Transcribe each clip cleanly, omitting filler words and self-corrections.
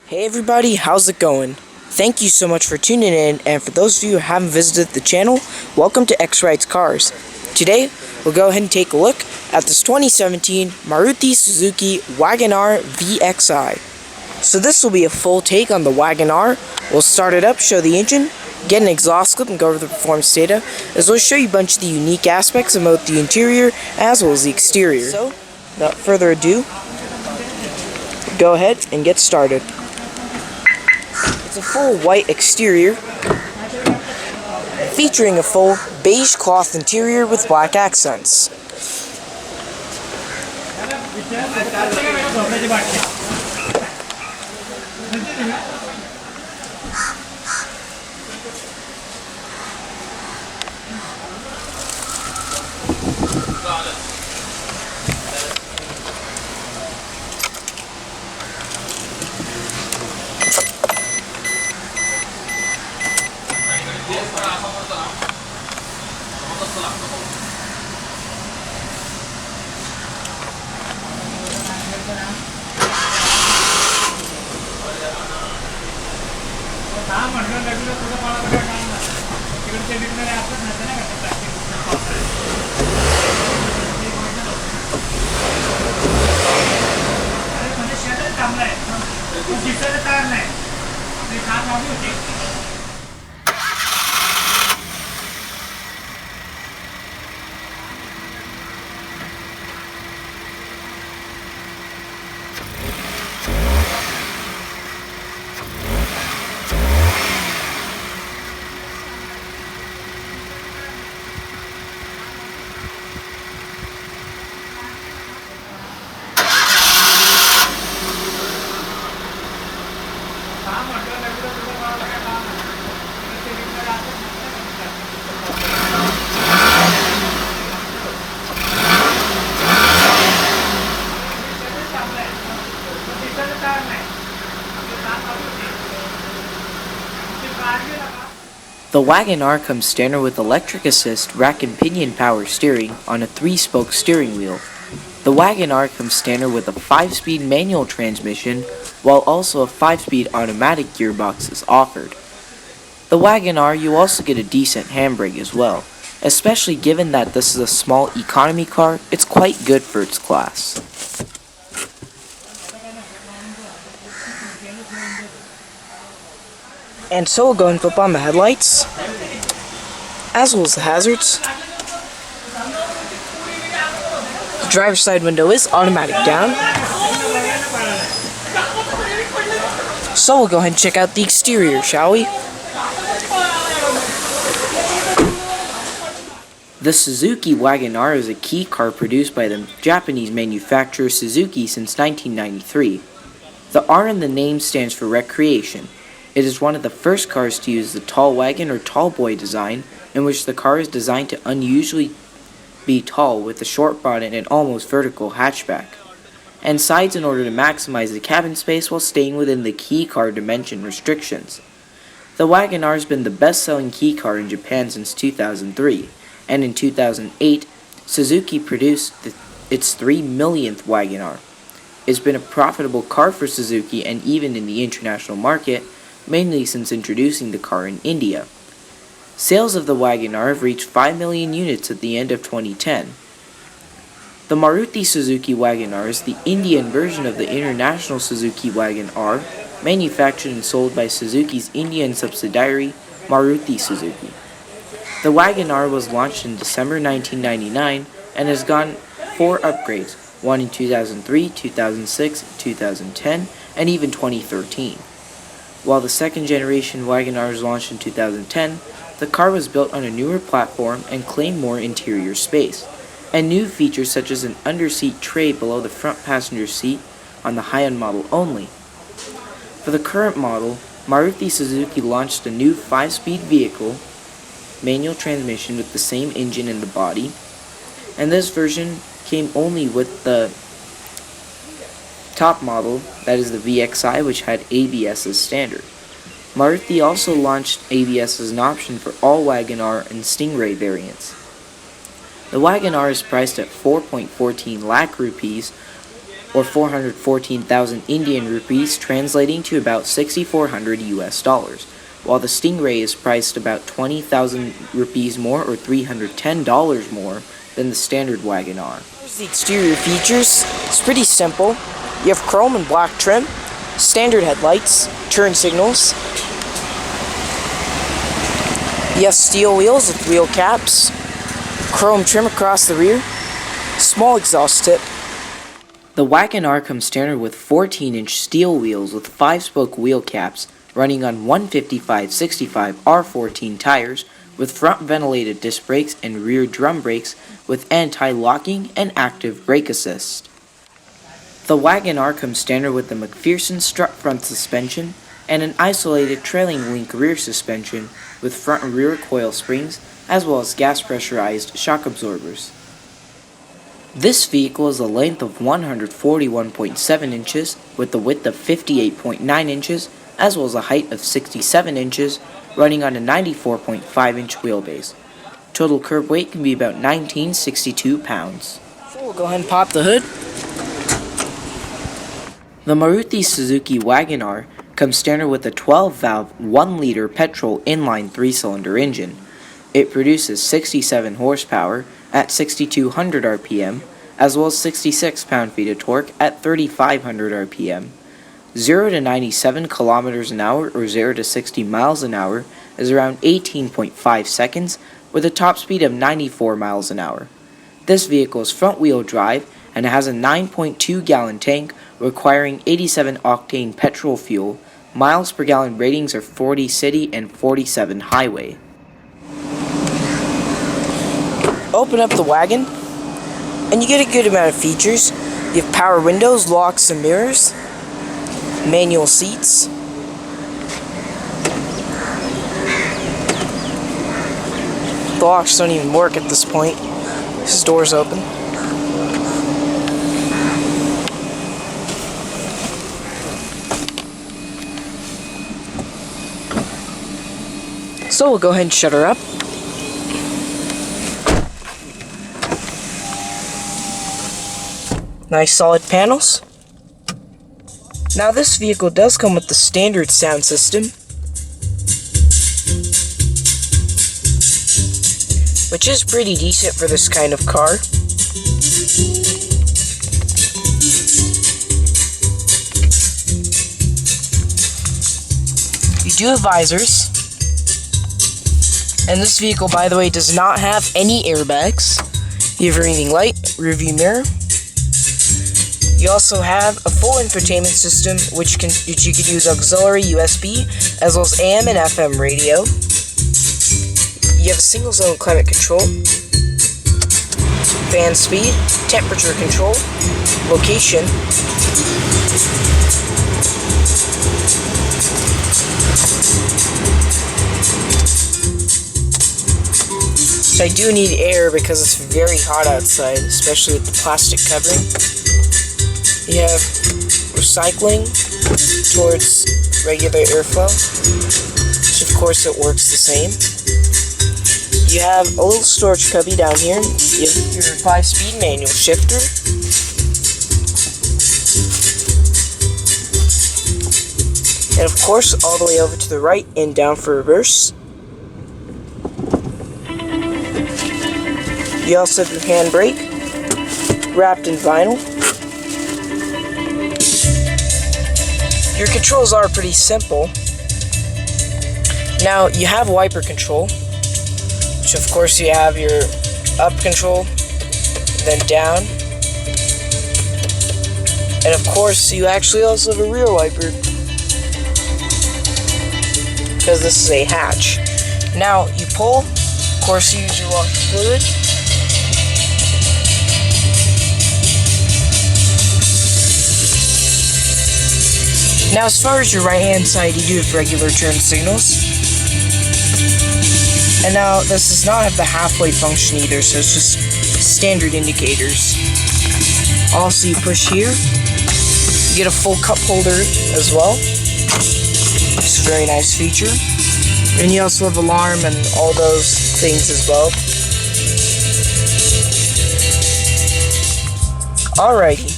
Hey everybody, how's it going? Thank you so much for tuning in, and for those of you who haven't visited the channel, welcome to X Rides Cars. Today, we'll go ahead and take a look at this 2017 Maruti Suzuki Wagon R VXI. So this will be a full take on the Wagon R. We'll start it up, show the engine, get an exhaust clip, and go over the performance data, as well as show you a bunch of the unique aspects of both the interior as well as the exterior. So, without further ado, go ahead and get started. It's a full white exterior, featuring a full beige cloth interior with black accents. The Wagon R comes standard with electric assist rack and pinion power steering on a 3-spoke steering wheel. The Wagon R comes standard with a 5-speed manual transmission, while also a 5-speed automatic gearbox is offered. The Wagon R, you also get a decent handbrake as well. Especially given that this is a small economy car, it's quite good for its class. And so we'll go and flip on the headlights, as well as the hazards. The driver's side window is automatic down. So we'll go ahead and check out the exterior, shall we? The Suzuki Wagon R is a key car produced by the Japanese manufacturer Suzuki since 1993. The R in the name stands for recreation. It is one of the first cars to use the tall wagon or tall boy design, in which the car is designed to unusually be tall with a short bonnet and almost vertical hatchback, and sides in order to maximize the cabin space while staying within the key car dimension restrictions. The Wagon R has been the best-selling key car in Japan since 2003, and in 2008, Suzuki produced its 3 millionth Wagon R. It's been a profitable car for Suzuki and even in the international market, mainly since introducing the car in India. Sales of the Wagon R have reached 5 million units at the end of 2010. The Maruti Suzuki Wagon R is the Indian version of the international Suzuki Wagon R, manufactured and sold by Suzuki's Indian subsidiary, Maruti Suzuki. The Wagon R was launched in December 1999 and has gone 4 upgrades, one in 2003, 2006, 2010, and even 2013. While the second generation Wagon R was launched in 2010, the car was built on a newer platform and claimed more interior space, and new features such as an under-seat tray below the front passenger seat on the high-end model only. For the current model, Maruti Suzuki launched a new 5-speed vehicle, manual transmission with the same engine in the body, and this version came only with the top model, that is the VXI, which had ABS as standard. Maruti also launched ABS as an option for all Wagon R and Stingray variants. The Wagon R is priced at 4.14 lakh rupees, or 414,000 Indian rupees, translating to about 6,400 US dollars, while the Stingray is priced about 20,000 rupees more or $310 more than the standard Wagon R. Here's the exterior features. It's pretty simple. You have chrome and black trim, standard headlights, turn signals. You have steel wheels with wheel caps, chrome trim across the rear, small exhaust tip. The Wagon R comes standard with 14-inch steel wheels with 5-spoke wheel caps running on 155/65 R14 tires with front ventilated disc brakes and rear drum brakes with anti-locking and active brake assist. The Wagon R comes standard with the McPherson strut front suspension and an isolated trailing link rear suspension with front and rear coil springs as well as gas pressurized shock absorbers. This vehicle has a length of 141.7 inches with a width of 58.9 inches as well as a height of 67 inches running on a 94.5-inch wheelbase. Total curb weight can be about 1962 pounds. So we'll go ahead and pop the hood. The Maruti Suzuki Wagon R comes standard with a 12-valve, 1-liter petrol inline 3-cylinder engine. It produces 67 horsepower at 6,200 RPM, as well as 66 pound-feet of torque at 3,500 RPM. 0 to 97 kilometers an hour or 0 to 60 miles an hour is around 18.5 seconds with a top speed of 94 miles an hour. This vehicle is front-wheel drive and has a 9.2 gallon tank requiring 87 octane petrol fuel. Miles per gallon ratings are 40 city and 47 highway. Open up the wagon, and you get a good amount of features. You have power windows, locks and mirrors, manual seats, the locks don't even work at this point. This door's open. So we'll go ahead and shut her up. Nice solid panels. Now this vehicle does come with the standard sound system, which is pretty decent for this kind of car. You do have visors. And this vehicle, by the way, does not have any airbags. You have a reading light, rear view mirror. You also have a full infotainment system, which you could use auxiliary USB, as well as AM and FM radio. You have a single zone climate control, fan speed, temperature control, location, so I do need air because it's very hot outside, especially with the plastic covering. You have recycling towards regular airflow, which of course it works the same. You have a little storage cubby down here. You have your 5-speed manual shifter. And of course, all the way over to the right and down for reverse. You also have your handbrake, wrapped in vinyl. Your controls are pretty simple. Now, you have wiper control, which of course you have your up control, then down. And of course, you actually also have a rear wiper, because this is a hatch. Now, you pull, of course you use your washer fluid. Now, as far as your right-hand side, you do have regular turn signals. And now, this does not have the halfway function either, so it's just standard indicators. Also, you push here, you get a full cup holder as well. It's a very nice feature. And you also have alarm and all those things as well. Alrighty.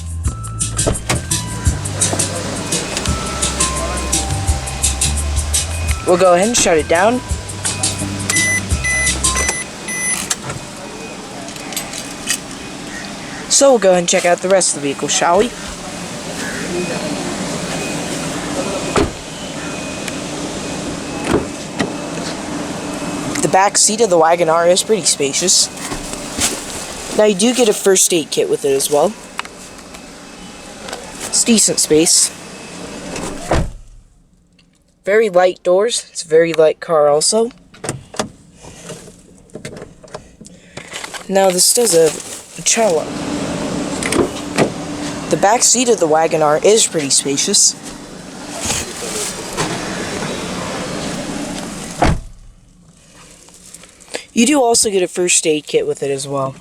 We'll go ahead and shut it down. So we'll go ahead and check out the rest of the vehicle, shall we? The back seat of the Wagon R is pretty spacious. Now you do get a first aid kit with it as well. It's decent space. Very light doors. It's a very light car also. Now this does a cello. The back seat of the Wagon R is pretty spacious. You do also get a first aid kit with it as well.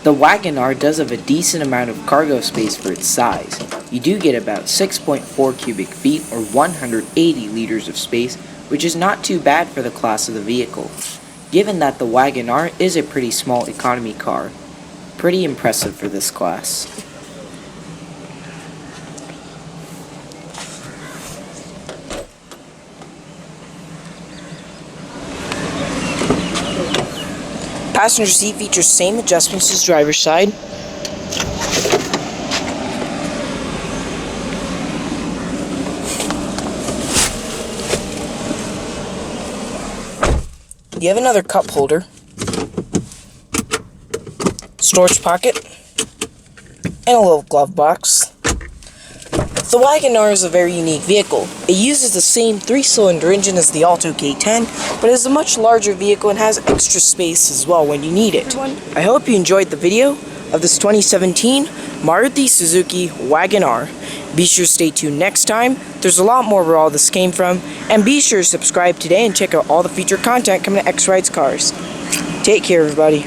The Wagon R does have a decent amount of cargo space for its size. You do get about 6.4 cubic feet or 180 liters of space, which is not too bad for the class of the vehicle. Given that the Wagon R is a pretty small economy car, pretty impressive for this class. Passenger seat features same adjustments as driver's side. You have another cup holder, storage pocket, and a little glove box. The Wagon R is a very unique vehicle. It uses the same 3-cylinder engine as the Alto K10, but is a much larger vehicle and has extra space as well when you need it. I hope you enjoyed the video of this 2017 Maruti Suzuki Wagon R. Be sure to stay tuned next time. There's a lot more where all this came from, and be sure to subscribe today and check out all the featured content coming to X Rides Cars. Take care, everybody.